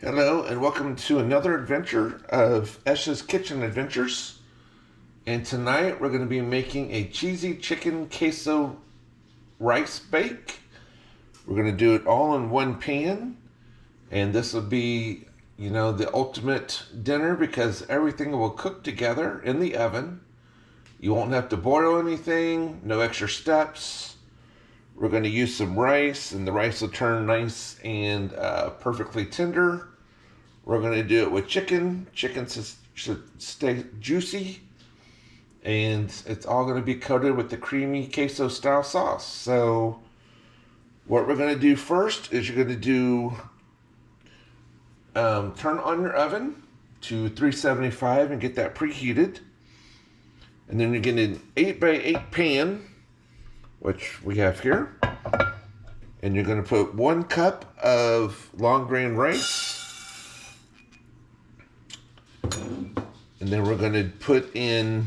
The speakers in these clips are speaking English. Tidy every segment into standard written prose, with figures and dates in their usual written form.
Hello and welcome to another adventure of Esha's Kitchen Adventures. And tonight we're going to be making a cheesy chicken queso rice bake. We're going to do it all in one pan. And this will be, the ultimate dinner because everything will cook together in the oven. You won't have to boil anything, no extra steps. We're going to use some rice and the rice will turn nice and perfectly tender. We're going to do it with chicken. Chicken should stay juicy. And it's all going to be coated with the creamy queso-style sauce. So what we're going to do first is you're going to do, turn on your oven to 375 and get that preheated. And then you're getting an 8x8 pan, which we have here. And you're going to put 1 cup of long grain rice. And then we're going to put in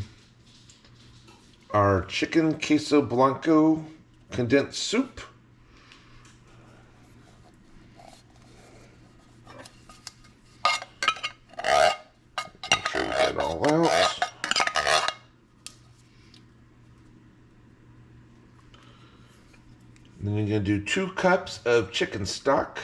our chicken queso blanco condensed soup. Make sure we get it all out. And then you're going to do 2 cups of chicken stock.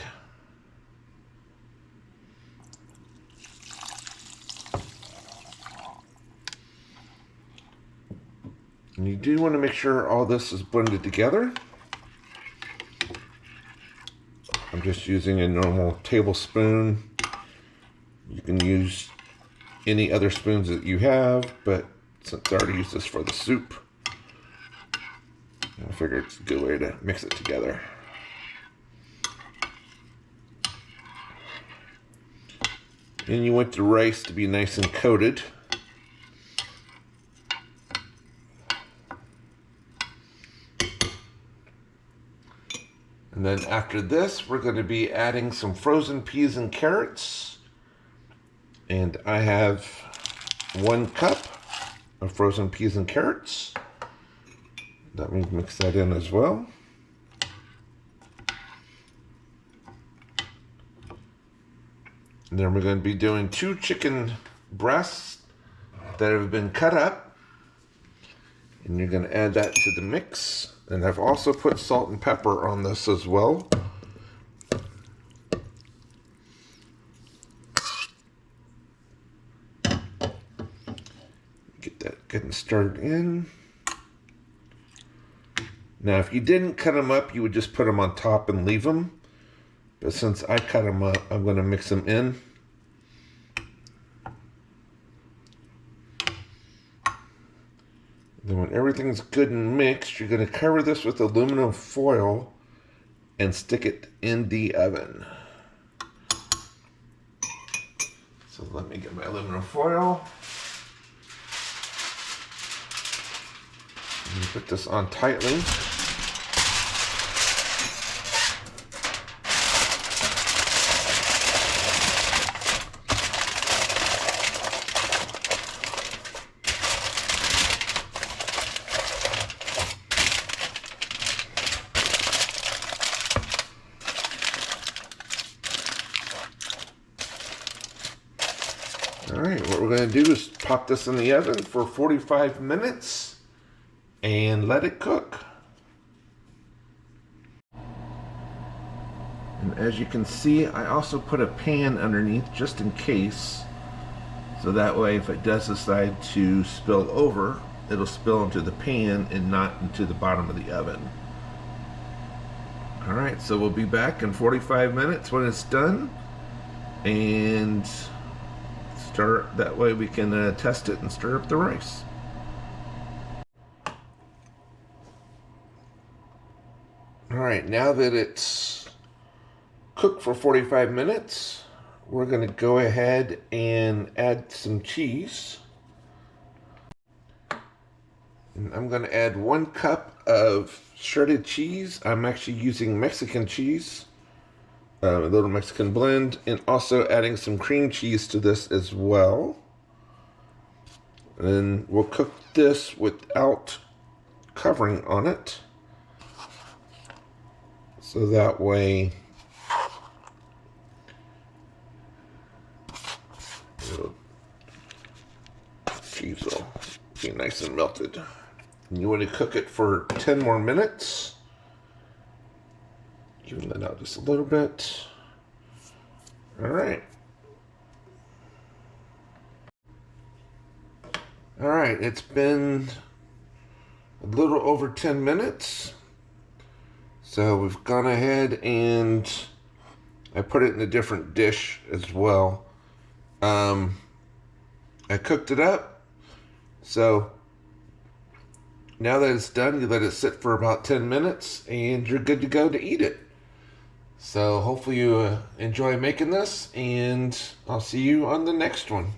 And you do want to make sure all this is blended together. I'm just using a normal tablespoon. You can use any other spoons that you have, but since I already used this for the soup, I figured it's a good way to mix it together. And you want the rice to be nice and coated. And then after this, we're going to be adding some frozen peas and carrots. And I have 1 cup of frozen peas and carrots. Let me mix that in as well. And then we're going to be doing 2 chicken breasts that have been cut up. And you're going to add that to the mix. And I've also put salt and pepper on this as well. Get that getting stirred in. Now, if you didn't cut them up, you would just put them on top and leave them. But since I cut them up, I'm going to mix them in. Then when everything's good and mixed, you're going to cover this with aluminum foil and stick it in the oven. So let me get my aluminum foil. And put this on tightly. Alright, what we're going to do is pop this in the oven for 45 minutes and let it cook. And as you can see, I also put a pan underneath just in case. So that way if it does decide to spill over, it'll spill into the pan and not into the bottom of the oven. Alright, so we'll be back in 45 minutes when it's done. And stir, that way we can test it and stir up the rice. Alright, now that it's cooked for 45 minutes, we're going to go ahead and add some cheese. And I'm going to add 1 cup of shredded cheese. I'm actually using Mexican cheese. A little Mexican blend, and also adding some cream cheese to this as well. And we'll cook this without covering on it. So that way be nice and melted. And you want to cook it for 10 more minutes. Even that out just a little bit. All right. All right, it's been a little over 10 minutes. So we've gone ahead and I put it in a different dish as well. I cooked it up. So now that it's done, you let it sit for about 10 minutes and you're good to go to eat it. So hopefully you enjoy making this, and I'll see you on the next one.